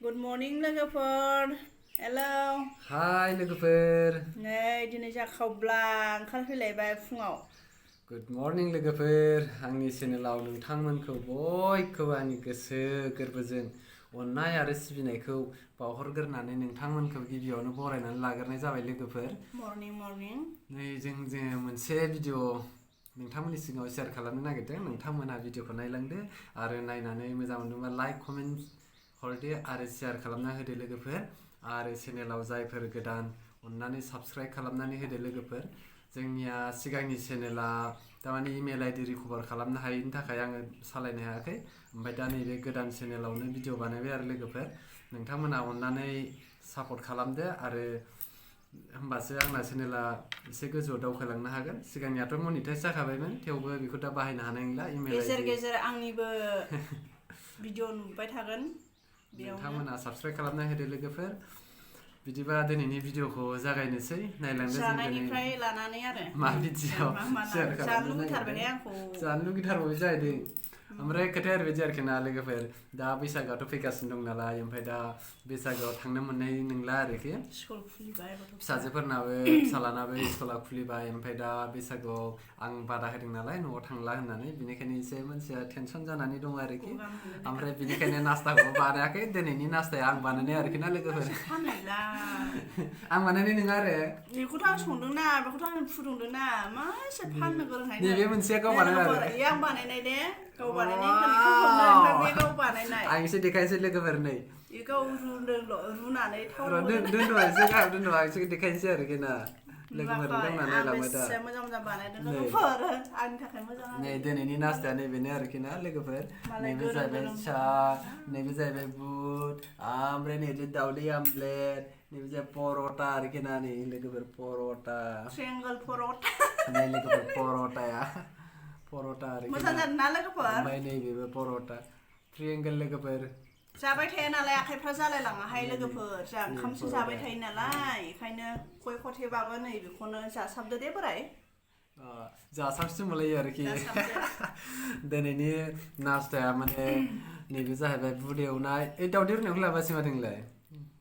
Good morning लोगोफोर. Hello. Hi लोगोफोर. नै दिनै जाखावब्ला ओंखारफैलायबाय फुङाव. Good morning लोगोफोर. आंनि चेनेलाव नोंथांमोनखौ बयखौबो आंनि गोसो गोरबोजों अननाय आरो सिबिनायखौ बावहरग्रोनानै नोंथांमोनखौ गिबियावनो बरायनानै लाग्रोनाय जाबाय लोगोफोर. Morning. नै जोङो मोनसे भिडिअ नोंथांमोननि सिगाङाव शेयार खालामनो नागिरदों. नोंथांमोनहा भिडिअखौ नायलांदो आरो नायनानै मोजां मोनोबा लाइक कमेन्ट हरदो आरो शेयार खालामना होदो लोगोफोर. आरो चेनेलाव जायफोर गोदान अननानै साबस्क्राइब खालामनानै होदो लोगोफोर. जोंनिया सिगांनि चेनेला थारमाने इमेल आइडि रिकभार खालामनो हायैनि थाखाय आङो सालायनो हायाखै. ओमफ्राय दा नैबे गोदान चेनेलावनो भिडिअ बानायबाय आरो लोगोफोर. नोंथांमोना अननानै सापर्ट खालामदो आरो होमबासो आंना चेनेला एसे गोजौआव दावखोलांनो हागोन. सिगांनियाथ' मनिटाइज जाखाबायमोन थेवबो बेखौ दा बाहायनो हानाय नंला इमेल आइडि. गेजेर आंनिबो भिडिअ नुबाय थागोन. नोंथांमोना साबस्क्राइब खालामना होदो लोगोफोर. बिदिबा दिनैनि भिडिअखौ जागायनोसै. नायलांदो जों जानायनिफ्राय लानानै आरो मा भिडिअ शेयार खालामनो लुगैथारबाय आंखौ. जानो लुगैथारबाय जाहैदों. ओमफ्राय खोथाया ओरैबायदि आरोखि ना लोगोफोर, दा बैसागोआथ' फैगासिनो दं नालाय, ओमफ्राय दा बैसागोआव थांनो मोननाय नंला आरोखि. स्कुल खुलिबाय फिसाजोफोरनाबो फिसालानाबो स्कुला खुलिबाय. ओमफ्राय दा बैसागोआव आं बादा होदों नालाय न'आव थांला होननानै, बेनिखायनो एसे मानसिया टेनसन जानानै दं आरोखि. ओमफ्राय बेनिखायनो नास्ताखौबो बानायाखै. दिनैनि नास्ताया आं बानायनाय आरोखि ना लोगोफोर. आं बानायनाय नङा आरो. बेखौथ' आं संदोंना, बेखौथ' आं फुदुंदोंना, मा एसे फाननो गोरोंहाय ना. नैबे मोनसेया गाव बानायनाय आरो. आं बानायनाय दे, गाव बानायनाय गाव बानायनाय. आं एसे देखायनोसै लोगोफोर नै. बेखौ रुनानै थाव दोनथ' आं एसे देखायनोसै आरोखि ना. लोगोफोर रोंना नायलांबाय दा. मोजां बानायदों लोगोफोर. आंनि थाखाय मोजां. नै दिनैनि नास्ताया नैबेनो आरोखि ना लोगोफोर. नैबे जाहैबाय सा, नैबे जाहैबाय बुट, ओमफ्राय नैबे दावदै आमलेट, नैबे जाहैबाय पर'टा आरोखि ना नै लोगोफोर पर'टा. ट्रायंगल पर'टा. नै लोगोफोर पर'टाया. पर'टा आरोखि मोजां जादों ना लोगोफोर? ओमफ्राय नैबेबो पर'टा. ट्रायंगल लोगोफोर. जाबाय थाया नालाय आखाइफ्रा जालायलाङाहाय लोगोफोर. जोंहा ओंखामसो जाबाय थायो नालाय, बेखायनो गय खथेबाबो नै बेखौनो जासाबदो दे बोराय. जासाबसो मोनलायो आरोखि. दिनैनि नास्ताया माने नैबे जाहैबाय बुद एवनाय. दावदै रुनायखौ लाबोआसै माथो नोंलाय?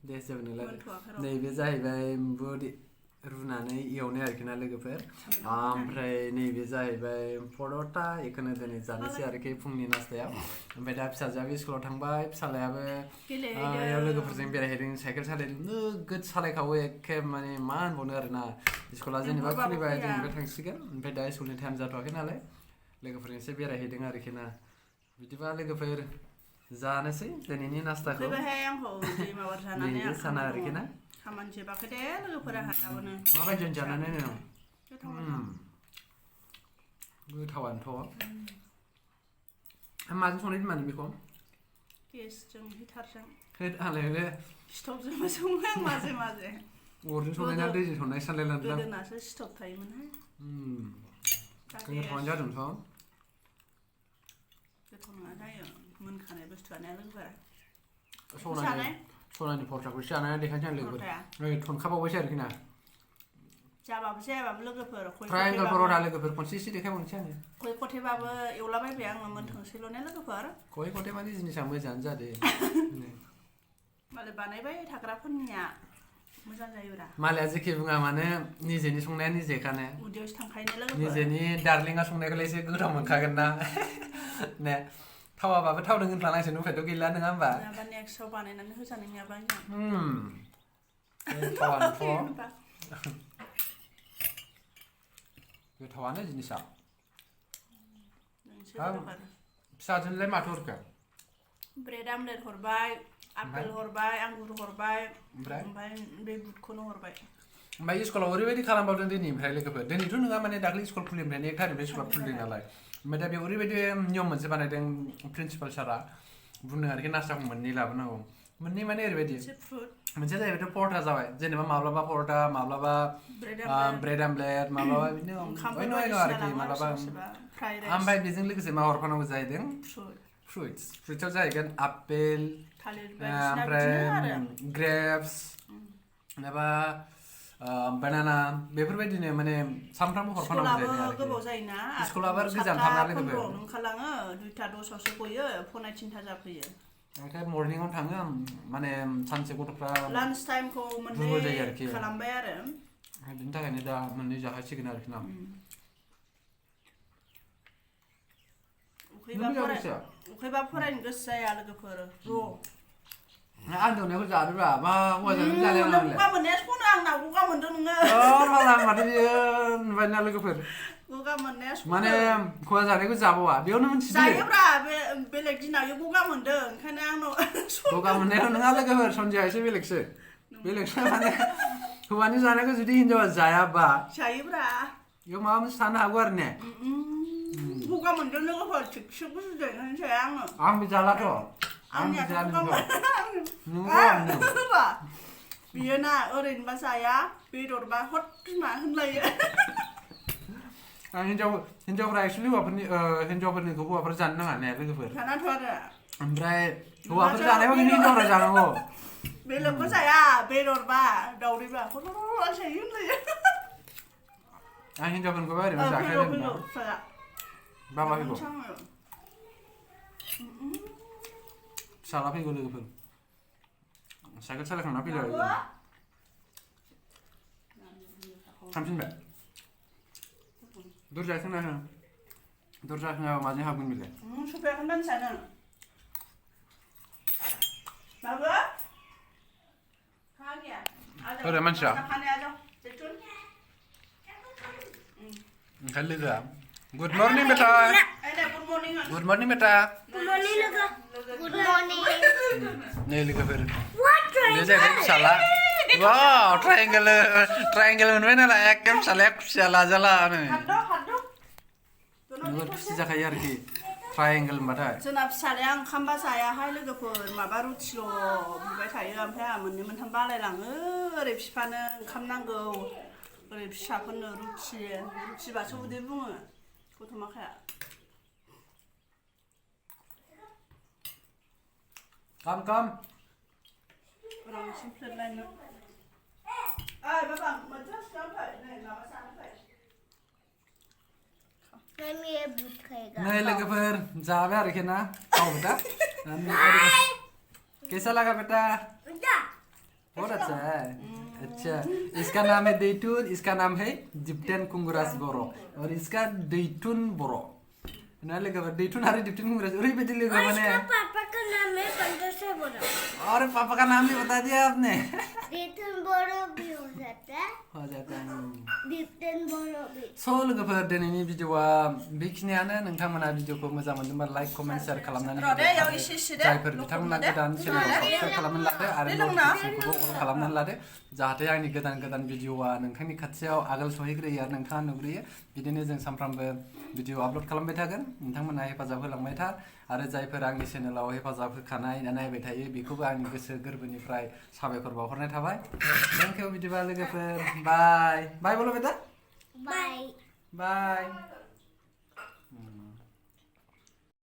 दे जेबो नंला. नैबे जाहैबाय बुद रुनानै एवनाय आरोखि ना लोगोफोर. ओमफ्राय नैबे जाहैबाय पर'टा. बेखौनो दिनै जानोसै आरोखि फुंनि नास्तायाव. ओमफ्राय दा फिसाजोआबो स्कुलाव थांबाय, फिसालायाबो लोगोफोरजों बेरायहैदों, साइकेल सालायदों. नोगोद सालायखावो एखे माने मा होनबावनो आरोना. स्कुला जेनेबा खुलिबाय जोंनिफ्राय थांसिगोन. ओमफ्राय दा स्कुलनि टाइम जाथ'वाखै नालाय लोगोफोरजों एसे बेरायहैदों आरोखि ना. बिदिबा लोगोफोर जानोसै दिनैनि नास्ताखौ. नैबे साना आरोखि ना. खामानि जोबाखै दे लोगोफोरा हायाबानो. माबायदि जानानै नों? गोथावानोथ'. माजों संनाय होनमानो बेखौ? गेसजों, हिटारजों. आंलाय बे स्टभजोंबो सङो आं माजे माजे. अरजों संनाय ना दैजों संनाय सानलायलांदों. गोदोनासो स्टभ थायोमोनहाय. गोथावानो जादोंथ'. गोथाव नङा जायो मोनखानाय बुस्थुआनो लोगोफोरा. सनानि पर'टाखौ जानानै देखायनोसै आं लोगोफोर. थनखाबावबायसो आरोखि ना. जाबाबो जायाबाबो लोगोफोर. ट्रायंगल पर'टा लोगोफोर खनसे एसे देखायबावनोसै आङो. खय खथेबाबो एवलाबायबाय आङो मोनथोंसैल' ने लोगोफोर. खय खथेबानि जिनिसा मोजाङानो जादों. मालाय बानायबाय थाग्राफोरनिया मोजां जायोब्रा. मालाया जेखि बुङा मानो निजेनि संनाया निजेखानो. उदैयावसो थांखायो लोगोफोर. निजेनि डार्लिंआ संनायखौलाय एसे गोथाव मोनखागोन ना. ने थावाबाबो थावदों होनफ्लांनांसिगोन उफायथ' गैला नङा होमबा? नङाबा नेक्स्टआव बानायनानै होजानाय नङाबा गोथावानो जिनिसा. फिसाजोंलाय माथो हरखो? ब्रेड आमलेट हरबाय, आपेल हरबाय, आंगुर हरबाय, ओमफ्राय बे बुटखौनो हरबाय. ओमफ्राय स्कुलाव ओरैबायदि खालामबावदों दिनैनिफ्राय लोगोफोर. दिनैथ' नङा माने दाख्लै स्कुल खुलिनायनिफ्राय 1 थारिखनिफ्राय स्कुला खुलिदों नालाय. ओमफ्राय दा बेयाव ओरैबायदि नियम मोनसे बानायदों प्रिन्सिपाल सारा. बुंदों आरोखि नास्ताखौ मोननै लाबोनांगौ. मोननै माने ओरैबायदि. मोनसेया जाहैबाय पर'टा जाबाय. जेनेबा माब्लाबा पर'टा, माब्लाबा ब्रेड आमलेट, माब्लाबा बिदिनो आरोखि माब्लाबा. ओमफ्राय बेजों लोगोसे मा हरफानांगौ जाहैदों? फ्रुइट्सआव जाहैगोन आपेल, ओमफ्राय ग्रेप्स, माबा बानाना बेफोरबायदिनो माने सानफ्रामबो हरफानांगौ जाहैदों आरोखि. गोबाव जायोना. स्कुलाबो गोजान थारना लोगोफोर. ओंखारलाङो 2:10 गयो, फनाय 3:00 जाफैयो. ओमफ्राय मर्निंआव थाङो माने सानसे गथ'फ्रा लान्च टाइमखौ दुरबल जायो आरोखि खालामबाय आरो बिनि थाखायनो दा मोननै जाखासिगोन आरोखि ना उखैबा फरायनो गोसो जाया लोगोफोर आं दंनायखौ जादोब्रा मा मोजाङै जालाय नों गगा मोननाया सनो आंनाव गगा मोनदों नोङो माला माथो बियो नुबाय ना लोगोफोर गगा मोननाया सनो माने खवा जानायखौ जाबावा बेयावनो मोनथिदो जायोब्रा बेलेग दिनाव गगा मोनदों ओंखायनो आंनाव गगा मोननायाव नङा लोगोफोर सनजिया एसे बेलेगसो माने हौवानि जानायखौ जुदि हिनजावा जायाबा जायोब्रा बेयाव माबा मोनसे थानो हागौ आरो ने गगा मोनदों लोगोफोर थिगसे बुजिदों ओंखायनो जाया आङो आंबो जालाथ' बियो ना ओरैनोबा जाया बेदरबा हट बिमा होनलायो आं हिनजावफ्रा एक्सुवेलि हिनजावफोरनिखौ हौवाफोर जानो नाङा ने लोगोफोर जानाथ' आरो ओमफ्राय हौवाफोर जानायखौ बिनि हिनजावफ्रा जानांगौ बेलेगखौ जाया बेदरबा दाउदैबा हट जायो होनलायो आं हिनजावफोरनिखौबा ओरैनो जाखायो बाबा फैगौ फिसाला फैगौ लोगोफोर साइकेल सालायखांना फैलाय थांफिनबाय दरजा खोनायाबा माजों हाबगोन बेलाय सफैयाखै मानसियानो बाबु ओरै मानसिया ओंखायनो लोगोआ गुड मर्निं बेटा गुड मर्निं बेटा गुड मर्निं नै लोगोफोर बे जाहैबाय फिसाला वाव ट्रायंगल मोनबाय नालाय एकदम फिसालाया खुसिया लाजाला नोगोद खुसि जाखायो आरोखि ट्रायंगल होनबाथाय जोंना फिसालाया ओंखामबा जायाहाय लोगोफोर माबा रुटिल' बिबाय थायो ओमफ्राय आंहा मोननै मोनथाम बालायलाङो ओरै बिफानो ओंखाम नांगौ ओरै फिसाफोरनो रुटिबासो उदै बुङो गथ' माखाया Come. रांसिन प्लेट लायनो ओइ बाबा मोनसे सिगां फै नै माबा जानो फै मम्मी ये दूध खाएगा नै लोगोफोर जाबाय आरोखि ना खाओ बेटा कैसा लगा बेटा बहुत अच्छा है अच्छा इसका नाम है दैटून इसका नाम है जिप्टेन कुंगुरास बोरो और इसका दैटून बोरो ना लोगोफोर दैटून आरो जिप्टेन कुंगुरास ओरैबायदि लोगो माने पापा का नाम है पंकज बोरो और पापा का नाम भी बता दिया आपने दैटून बोरो भी हो जाता है जिप्टेन बोरो भी सो लोगोफोर दिनैनि भिडिअआ बेखिनियानो नोंथांमोना भिडिअखौ मोजां मोनदोंबा लाइक कमेन्ट शेयार खालामनानै जायफोर बिथांमोना गोदान चेनेलखौ साबस्क्राइब खालामनानै लादो आरो नटिफिकेसनखौबो अन खालामनानै लादो जाहाथे आंनि गोदान भिडिअआ नोंथांनि खाथियाव आगोल सहैग्रोयो आरो नोंथाङा नुग्रोयो बिदिनो जों सानफ्रामबो भिडिअ आपल'ड खालामबाय थागोन नोंथांमोना हेफाजाब होलांबाय था आरो जायफोर आंनि चेनेलाव हेफाजाब होखानाय नायबाय थायो बेखौबो आंनि गोसो गोरबोनिफ्राय साबायखर बावहरनाय थाबाय थेंक इउ बिदिबा लोगोफोर बाय बोलो बेटा बाय बाय